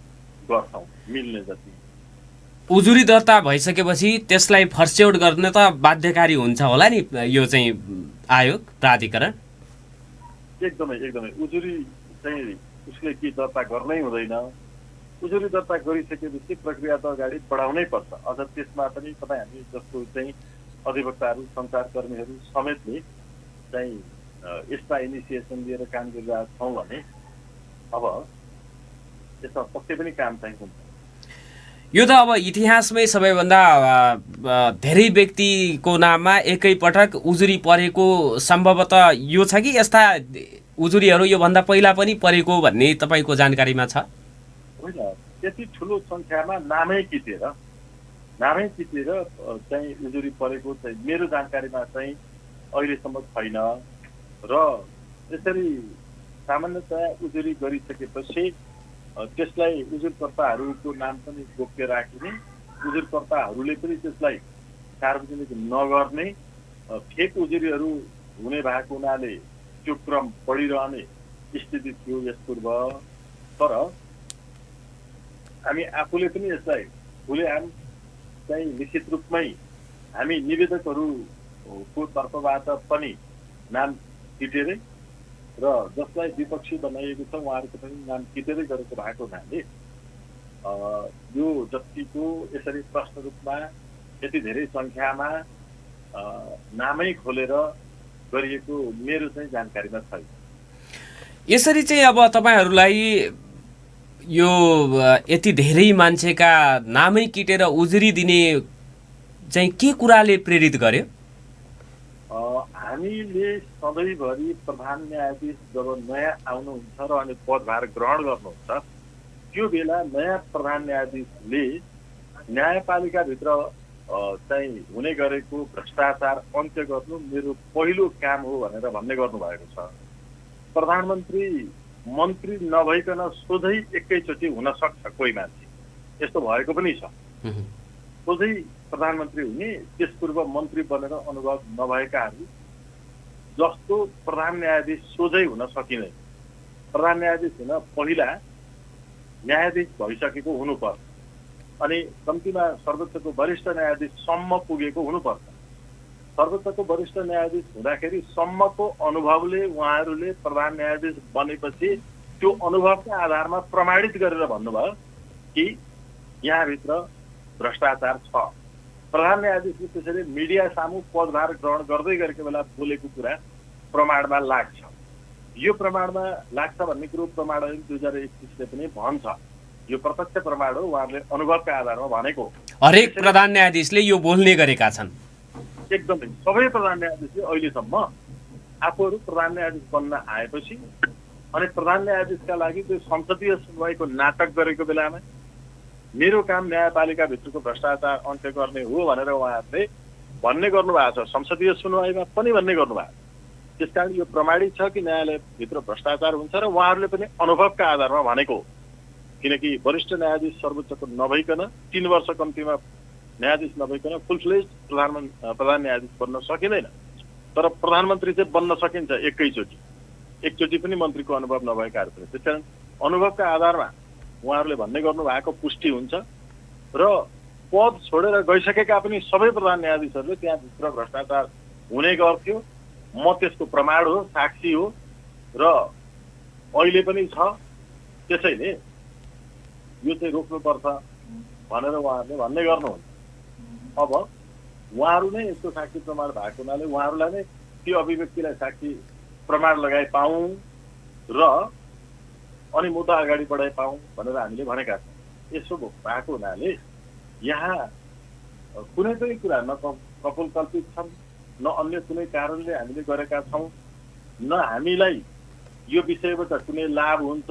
गर्छौँ मिल्ने जति। उजुरी दर्ता भइसकेपछि त्यसलाई फर्स्यौट गर्न त बाध्यकारी हुन्छ होला नि यो चाहिँ आयोग प्राधिकरण? एकदमै एकदमै उजुरी चाहिँ उसले के दर्ता गर्नै हुँदैन। उजुरी दर्ता गरिसकेपछि प्रक्रिया त अगाडि बढाउनै पर्छ। अझ त्यसमा पनि तपाईँ हामी जस्तो चाहिँ अधिवक्ताहरू, सञ्चारकर्मीहरू समेतले चाहिँ यसमा इनिसिएसन लिएर काम गरिरहेका छौँ भने अब यसमा पक्कै पनि काम चाहिँ हुन्छ। यो त अब इतिहासमै सबैभन्दा धेरै व्यक्तिको नाममा एकैपटक उजुरी परेको सम्भवतः यो छ कि यस्ता उजुरीहरू योभन्दा पहिला पनि परेको भन्ने तपाईँको जानकारीमा छ? होइन, त्यति ठुलो सङ्ख्यामा नामै किटेर चाहिँ उजुरी परेको चाहिँ मेरो जानकारीमा चाहिँ अहिलेसम्म छैन। र यसरी सामान्यतया उजुरी गरिसकेपछि त्यसलाई उजुरकर्ताहरूको नाम पनि गोप्य राखिने, उजुरकर्ताहरूले पनि त्यसलाई सार्वजनिक नगर्ने, फेक उजुरीहरू हुने भएको हुनाले त्यो क्रम बढिरहने स्थिति थियो यस पूर्व। तर हामी आफूले पनि यसलाई खुलेआम चाहिँ निश्चित रूपमै हामी निवेदकहरूको तर्फबाट पनि नाम किटेरै र जसलाई विपक्षी बनाइएको छ उहाँहरूको पनि नाम किटेरै गरेको भएको हुनाले यो जतिको यसरी प्रश्न रूपमा यति धेरै सङ्ख्यामा नामै खोलेर गरिएको मेरो चाहिँ जानकारीमा छैन। यसरी चाहिँ अब तपाईँहरूलाई यो यति धेरै मान्छेका नामै किटेर उजुरी दिने चाहिँ के कुराले प्रेरित गर्यो? हामीले सधैँभरि प्रधान न्यायाधीश जब नयाँ आउनुहुन्छ र अनि पदभार ग्रहण गर्नुहुन्छ त्यो बेला नयाँ प्रधान न्यायाधीशले न्यायपालिकाभित्र चाहिँ हुने गरेको भ्रष्टाचार अन्त्य गर्नु मेरो पहिलो काम हो भनेर भन्ने गर्नुभएको छ। प्रधानमन्त्री मन्त्री नभइकन सोझै एकैचोटि हुन सक्छ कोही मान्छे, यस्तो भएको पनि छ। सोझै प्रधानमन्त्री हुने, त्यस पूर्व मन्त्री बनेर अनुभव नभएकाहरू जस्तो प्रधान न्यायाधीश सोझै हुन सकिँदैन। प्रधान न्यायाधीश हुन पहिला न्यायाधीश भइसकेको हुनुपर्छ, अनि कम्तीमा सर्वोच्चको वरिष्ठ न्यायाधीशसम्म पुगेको हुनुपर्छ। सर्वोच्चको वरिष्ठ न्यायाधीश हुँदाखेरि सम्मको अनुभवले उहाँहरूले प्रधान न्यायाधीश बनेपछि त्यो अनुभवका आधारमा प्रमाणित गरेर भन्नुभयो कि यहाँभित्र भ्रष्टाचार छ। प्रधान न्यायाधीशले त्यसरी मिडिया सामु पदभार ग्रहण गर्दै गरेको बेला बोलेको कुरा प्रमाणमा लाग्छ। यो प्रमाणमा लाग्छ भन्ने कुरो प्रमाण ऐन 2021ले पनि भन्छ। यो प्रत्यक्ष प्रमाण हो, उहाँहरूले अनुभवका आधारमा भनेको। हरेक प्रधान न्यायाधीशले यो बोल्ने गरेका छन्। एकदमै सबै प्रधान न्यायाधीशले अहिलेसम्म आफूहरू प्रधान न्यायाधीश बन्न आएपछि अनि प्रधान न्यायाधीशका लागि त्यो संसदीय सुनवाईको नाटक गरेको बेलामा मेरो काम न्यायपालिकाभित्रको भ्रष्टाचार अन्त्य गर्ने हो भनेर उहाँहरूले भन्ने गर्नुभएको छ। संसदीय सुनवाईमा पनि भन्ने गर्नुभएको छ। त्यसकारण यो प्रमाणित छ कि न्यायालयभित्र भ्रष्टाचार हुन्छ र उहाँहरूले पनि अनुभवका आधारमा भनेको। किनकि वरिष्ठ न्यायाधीश सर्वोच्चको नभइकन 3 वर्ष कम्तीमा न्यायाधीश नभइकन फुल फ्लेज प्रधान न्यायाधीश बन्न सकिँदैन। तर प्रधानमन्त्री चाहिँ बन्न सकिन्छ एकचोटि पनि मन्त्रीको अनुभव नभएकाहरू पनि। त्यसकारण अनुभवका आधारमा उहाँहरूले भन्ने गर्नुभएको पुष्टि हुन्छ र पद छोडेर गइसकेका पनि सबै प्रधान न्यायाधीशहरूले त्यहाँभित्र भ्रष्टाचार हुने गर्थ्यो, म त्यसको प्रमाण हो, साक्षी हो र अहिले पनि छ। त्यसैले यो चाहिँ रोक्नुपर्छ भनेर उहाँहरूले भन्ने गर्नुहुन्छ। अब उहाँहरू नै यस्तो साक्षी प्रमाण भएको हुनाले उहाँहरूलाई नै त्यो अभिव्यक्तिलाई साक्षी प्रमाण लगाइ पाऊँ र अनि मुद्दा अगाडि बढाइ पाऊँ भनेर हामीले भनेका छौँ। यसो भएको हुनाले यहाँ कुनै पनि कुरा न कपोल कल्पित छन्, न अन्य कुनै कारणले हामीले गरेका छौँ, न हामीलाई यो विषयबाट कुनै लाभ हुन्छ,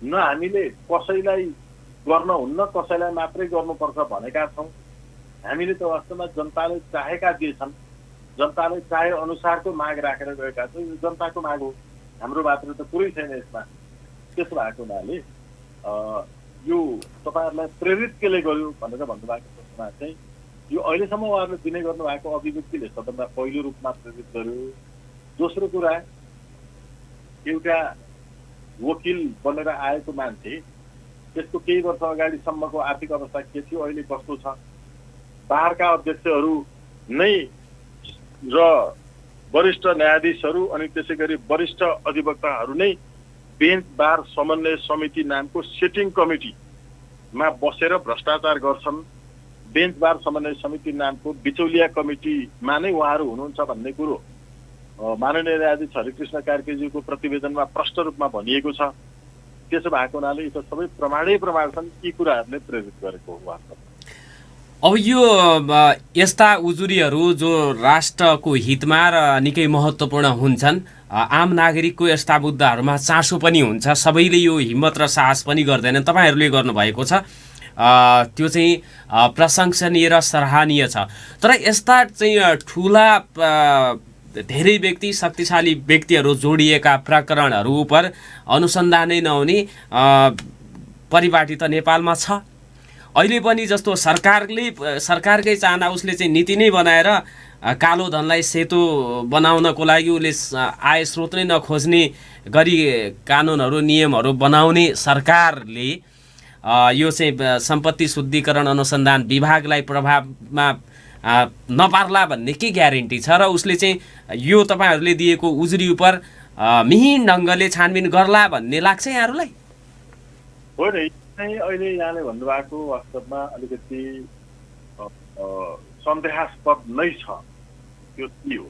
न हामीले कसैलाई गर्न हुन्न, कसैलाई मात्रै गर्नुपर्छ भनेका छौँ। हामीले त वास्तवमा जनताले चाहेका जे छन्, जनताले चाहे अनुसारको माग राखेर गएका छौँ। यो जनताको माग हो, हाम्रो मात्र त पुरै छैन यसमा। त्यसो भएको हुनाले यो तपाईँहरूलाई प्रेरित केले गर्यो भनेर भन्नुभएको प्रश्नमा चाहिँ यो अहिलेसम्म उहाँहरूले दिने गर्नुभएको अभिव्यक्तिले सबभन्दा पहिलो रूपमा प्रेरित गर्यो। दोस्रो कुरा एउटा वकिल बनेर आएको मान्छे त्यसको केही वर्ष अगाडिसम्मको आर्थिक अवस्था के थियो, अहिले कस्तो छ, बारका अध्यक्षहरू नै र वरिष्ठ न्यायाधीशहरू अनि त्यसै गरी वरिष्ठ अधिवक्ताहरू नै बेन्च बार समन्वय समिति नामको सेटिङ कमिटीमा बसेर भ्रष्टाचार गर्छन्। बेन्च बार समन्वय समिति नामको बिचौलिया कमिटीमा नै उहाँहरू हुनुहुन्छ भन्ने कुरो माननीय न्यायाधीश हरिकृष्ण कार्कीज्यूको प्रतिवेदनमा प्रष्ट रूपमा भनिएको छ। त्यसो भएको हुनाले यी त सबै प्रमाण छन्, यी कुराहरूले प्रेरित गरेको हो वास्तवमा। अब यो यस्ता उजुरीहरू जो राष्ट्रको हितमा र निकै महत्त्वपूर्ण हुन्छन्, आम नागरिकको यस्ता मुद्दाहरूमा चासो पनि हुन्छ, सबैले यो हिम्मत र साहस पनि गर्दैनन्। तपाईँहरूले गर्नुभएको छ, त्यो चाहिँ प्रशंसनीय र सराहनीय छ। तर यस्ता चाहिँ ठुला धेरै व्यक्ति, शक्तिशाली व्यक्तिहरू जोडिएका प्रकरणहरू उप अनुसन्धानै नहुने परिपाटी त नेपालमा छ। अहिले पनि जस्तो सरकारकै चाहना उसले चाहिँ नीति नै बनाएर कालो धनलाई सेतो बनाउनको लागि उसले आय स्रोत नै नखोज्ने गरी कानुनहरू नियमहरू बनाउने सरकारले यो चाहिँ सम्पत्ति शुद्धिकरण अनुसन्धान विभागलाई प्रभावमा नपार्ला भन्ने के ग्यारेन्टी छ? र उसले चाहिँ यो तपाईँहरूले दिएको उजुरी उप मिहिन ढङ्गले छानबिन गर्ला भन्ने लाग्छ यहाँहरूलाई? होइन, अहिले यहाँले भन्नुभएको वास्तवमा अलिकति सन्देहास्पद नै छ। त्यो के हो?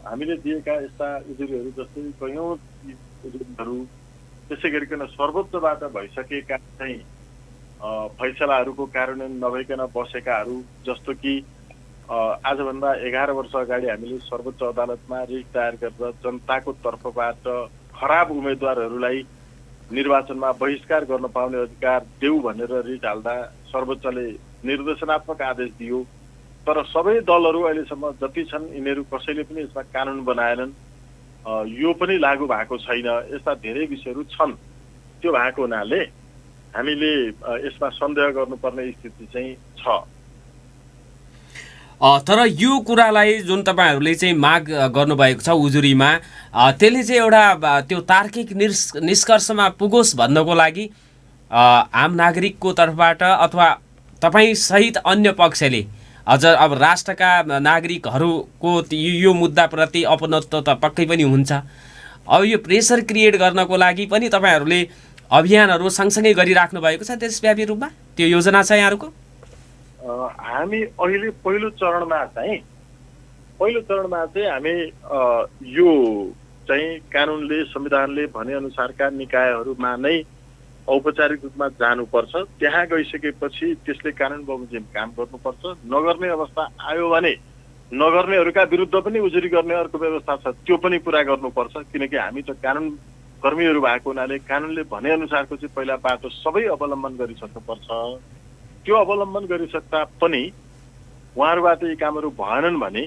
हामीले दिएका यस्ता उजुरीहरू जस्तै कयौँ उजुरीहरू त्यसै गरिकन सर्वोच्चबाट भइसकेका चाहिँ फैसलाहरूको कार्यान्वयन नभइकन बसेकाहरू, जस्तो कि आजभन्दा 11 वर्ष अगाडि हामीले सर्वोच्च अदालतमा रिट दायर गरेर जनताको तर्फबाट खराब उम्मेदवारहरूलाई निर्वाचनमा बहिष्कार गर्न पाउने अधिकार देऊ भनेर रिट हाल्दा सर्वोच्चले निर्देशनात्मक आदेश दियो। तर सबै दलहरू अहिलेसम्म जति छन् यिनीहरू कसैले पनि यसमा कानुन बनाएनन्, यो पनि लागू भएको छैन। यस्ता धेरै विषयहरू छन्। त्यो भएको हुनाले हामीले यसमा सन्देह गर्नुपर्ने स्थिति चाहिँ छ। तर यो कुरालाई जुन तपाईँहरूले चाहिँ माग गर्नुभएको छ उजुरीमा, त्यसले चाहिँ एउटा त्यो तार्किक निष्कर्षमा पुगोस् भन्नको लागि आम नागरिकको तर्फबाट अथवा तपाईँ सहित अन्य पक्षले अझ अब राष्ट्रका नागरिकहरूको यो मुद्दाप्रति अपनत्व त पक्कै पनि हुन्छ। अब यो प्रेसर क्रिएट गर्नको लागि पनि तपाईँहरूले अभियानहरू सँगसँगै गरिराख्नु भएको छ देशव्यापी रूपमा? त्यो योजना छ यहाँहरूको? हामी अहिले पहिलो चरणमा चाहिँ हामी यो चाहिँ कानुनले संविधानले भनेअनुसारका निकायहरूमा नै औपचारिक रूपमा जानुपर्छ। त्यहाँ गइसकेपछि त्यसले कानुन बमोजिम काम गर्नुपर्छ। नगर्ने अवस्था आयो भने नगर्नेहरूका विरुद्ध पनि उजुरी गर्ने अर्को व्यवस्था छ, त्यो पनि पुरा गर्नुपर्छ। किनकि हामी त कानुन कर्मीहरू भएको हुनाले कानुनले भनेअनुसारको चाहिँ पहिला बाटो सबै अवलम्बन गरिसक्नुपर्छ। त्यो अवलम्बन गरिसक्दा पनि उहाँहरूबाट यी कामहरू भएनन् भने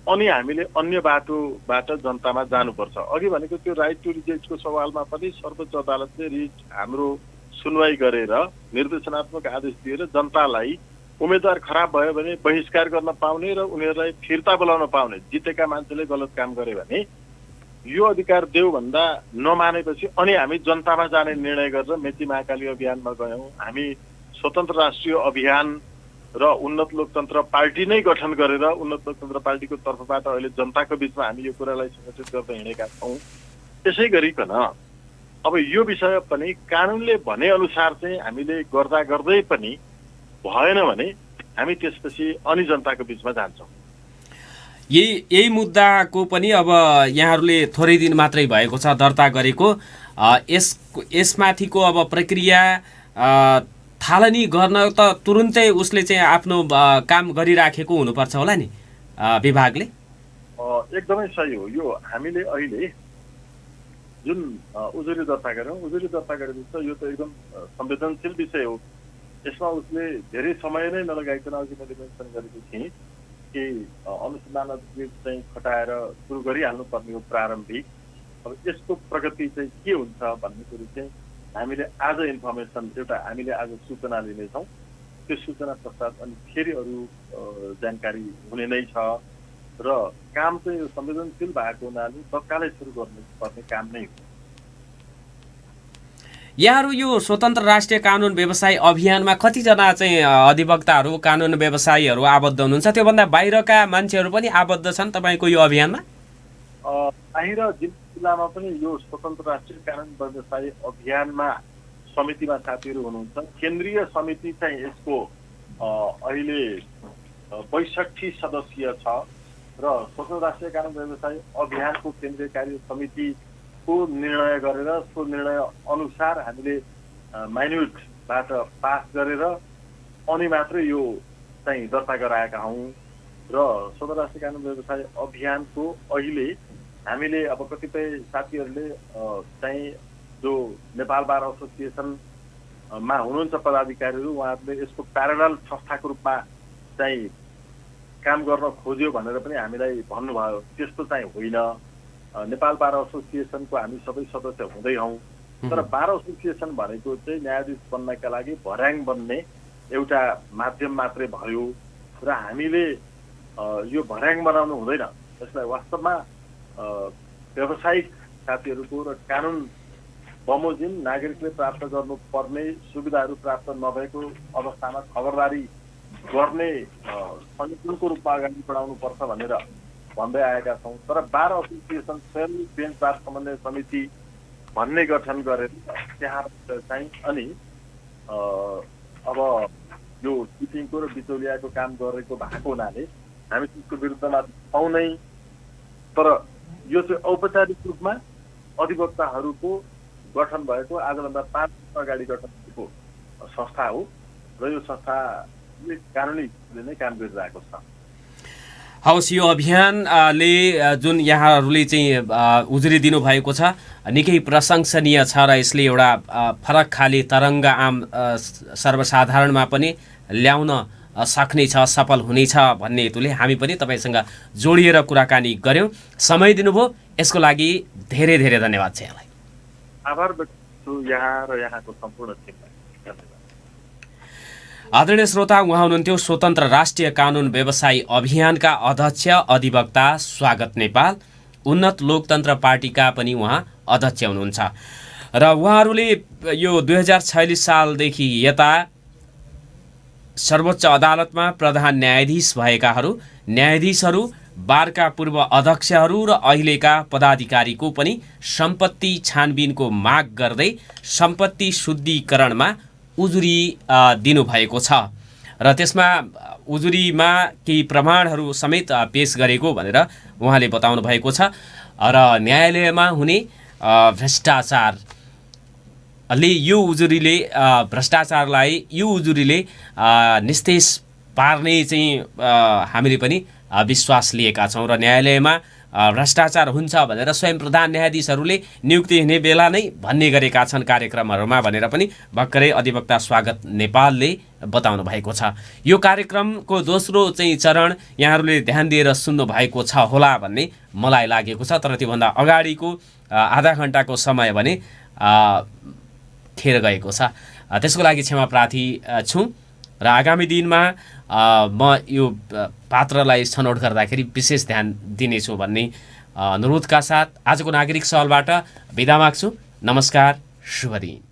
अनि हामीले अन्य बाटोबाट जनतामा जानुपर्छ। अघि भनेको त्यो राइट टु रिजेक्टको सवालमा पनि सर्वोच्च अदालतले रिट हाम्रो सुनवाई गरेर निर्देशनात्मक आदेश दिएर जनतालाई उम्मेदवार खराब भयो भने बहिष्कार गर्न पाउने र उनीहरूलाई फिर्ता बोलाउन पाउने, जितेका मान्छेले गलत काम गरे भने यो अधिकार देऊ भन्दा नमानेपछि अनि हामी जनतामा जाने निर्णय गरेर मेची महाकाली अभियानमा गयौँ। हामी स्वतन्त्र राष्ट्रिय अभियान र उन्नत लोकतन्त्र पार्टी नै गठन गरेर उन्नत लोकतन्त्र पार्टीको तर्फबाट अहिले जनताको बिचमा हामी यो कुरालाई सङ्गठित गर्दै हिँडेका छौँ। त्यसै गरिकन अब यो विषय पनि कानुनले भने अनुसार चाहिँ हामीले गर्दा गर्दै पनि भएन भने हामी त्यसपछि अनि जनताको बिचमा जान्छौँ। यही मुद्दाको पनि अब यहाँहरूले थोरै दिन मात्रै भएको छ दर्ता गरेको, यसमाथिको अब प्रक्रिया थालनी गर्न त तुरुन्तै उसले चाहिँ आफ्नो काम गरिराखेको हुनुपर्छ होला नि विभागले? एकदमै सही हो। यो हामीले अहिले जुन उजुरी दर्ता गऱ्यौँ, उजुरी दर्ता गरेपछि यो त एकदम संवेदनशील विषय हो। यसमा उसले धेरै समय नै नलगाइकन अघि मैले मेन्सन गरेको थिएँ कि अनुसन्धान अधिकृत चाहिँ खटाएर सुरु गरिहाल्नुपर्ने हो प्रारम्भिक। अब यसको प्रगति चाहिँ के हुन्छ भन्ने कुरो चाहिँ हामीले आज इन्फर्मेसन हामीले आज सूचना लिनेछौँ। त्यो सूचना पश्चात अनि फेरि अरू जानकारी हुने नै छ। र काम चाहिँ यो संवेदनशील भएको हुनाले तत्कालै सुरु गर्नुपर्ने काम नै हो। यहाँहरू यो स्वतन्त्र राष्ट्रिय कानुन व्यवसाय अभियानमा कतिजना चाहिँ अधिवक्ताहरू कानुन व्यवसायीहरू आबद्ध हुनुहुन्छ? त्योभन्दा बाहिरका मान्छेहरू पनि आबद्ध छन् तपाईँको यो अभियानमा? बाहिर जिल्लामा पनि यो स्वतन्त्र राष्ट्रिय कानुन व्यवसाय अभियानमा समितिमा साथीहरू हुनुहुन्छ। केन्द्रीय समिति चाहिँ यसको अहिले 62 सदस्यीय छ र स्वतन्त्र राष्ट्रिय कानुन व्यवसाय अभियानको केन्द्रीय कार्य समितिको निर्णय गरेर सो निर्णय अनुसार हामीले माइन्युटबाट पास गरेर अनि मात्रै यो चाहिँ दर्ता गराएका हौँ र स्वतन्त्र राष्ट्रिय कानुन व्यवसाय अभियानको अहिले हामीले अब कतिपय साथीहरूले चाहिँ जो नेपाल बार एसोसिएसनमा हुनुहुन्छ पदाधिकारीहरू, उहाँहरूले यसको प्यारलल संस्थाको रूपमा चाहिँ काम गर्न खोज्यो भनेर पनि हामीलाई भन्नुभयो। त्यस्तो चाहिँ होइन। नेपाल बार एसोसिएसनको हामी सबै सदस्य हुँदै हौँ, तर बार एसोसिएसन भनेको चाहिँ न्यायाधीश बन्नका लागि भर्याङ बन्ने एउटा माध्यम मात्रै भयो र हामीले यो भर्याङ बनाउनु हुँदैन। यसलाई वास्तवमा व्यावसायिक साथीहरूको र कानुन बमोजिम नागरिकले प्राप्त गर्नुपर्ने सुविधाहरू प्राप्त नभएको अवस्थामा खबरदारी गर्ने संगठनको रूपमा अगाडि बढाउनुपर्छ भनेर भन्दै आएका छौँ। तर बार एसोसिएसन स्वयं बेन्च बार समन्वय समिति भन्ने गठन गरेर त्यहाँ चाहिँ अनि अब यो चिटिङको र बिचौलियाको काम गरेको भएको हुनाले हामी त्यसको विरुद्धमा छौँ नै। तर यो चाहिँ औपचारिक रूपमा अधिवक्ताहरूको गठन भएको आजभन्दा 5 वर्ष अगाडि गठन भएको संस्था हो र यो संस्थाले कानुनी नै काम गरिरहेको छ। हवस्, यो अभियानले जुन यहाँहरूले चाहिँ उजुरी दिनुभएको छ निकै प्रशंसनीय छ र यसले एउटा फरक खाले तरङ्ग आम सर्वसाधारणमा पनि ल्याउन सक्नेछ, सफल हुनेछ भन्ने हेतुले हामी पनि तपाईँसँग जोडिएर कुराकानी गऱ्यौँ। समय दिनुभयो, यसको लागि धेरै धेरै धन्यवाद छ यहाँलाई। आभार व्यक्त गर्छु यहाँ र यहाँको सम्पूर्ण टिमलाई। धन्यवाद। आदरणीय श्रोता, उहाँ हुनुहुन्थ्यो स्वतन्त्र राष्ट्रिय कानुन व्यवसाय अभियानका अध्यक्ष अधिवक्ता स्वागत नेपाल। उन्नत लोकतन्त्र पार्टीका पनि उहाँ अध्यक्ष हुनुहुन्छ र उहाँहरूले यो 2046 सालदेखि यता सर्वोच्च अदालतमा प्रधान न्यायाधीश भएकाहरू, न्यायाधीशहरू, बारका पूर्व अध्यक्षहरू र अहिलेका पदाधिकारीको पनि सम्पत्ति छानबिनको माग गर्दै सम्पत्ति शुद्धिकरणमा उजुरी दिनुभएको छ र त्यसमा उजुरीमा केही प्रमाणहरू समेत पेश गरेको भनेर उहाँले बताउनु भएको छ र न्यायालयमा हुने भ्रष्टाचारले यो उजुरीले निस्तेज पार्ने चाहिँ हामीले पनि विश्वास लिएका छौँ र न्यायालयमा भ्रष्टाचार हुन्छ भनेर स्वयं प्रधान न्यायाधीशहरूले नियुक्ति हुने बेला नै भन्ने गरेका छन् कार्यक्रमहरूमा भनेर पनि भर्खरै अधिवक्ता स्वागत नेपालले बताउनु भएको छ। यो कार्यक्रमको दोस्रो चाहिँ चरण यहाँहरूले ध्यान दिएर सुन्नु भएको छ होला भन्ने मलाई लागेको छ, तर त्योभन्दा अगाडिको आधा घन्टाको समय भने खेर गएको छ। त्यसको लागि क्षमा प्रार्थी छु र आगामी दिनमा म यो पात्रलाई छनौट गर्दाखेरि विशेष ध्यान दिनेछु भन्ने अनुरोधका साथ आजको नागरिक सवालबाट बिदा माग्छु। नमस्कार, शुभ दिन।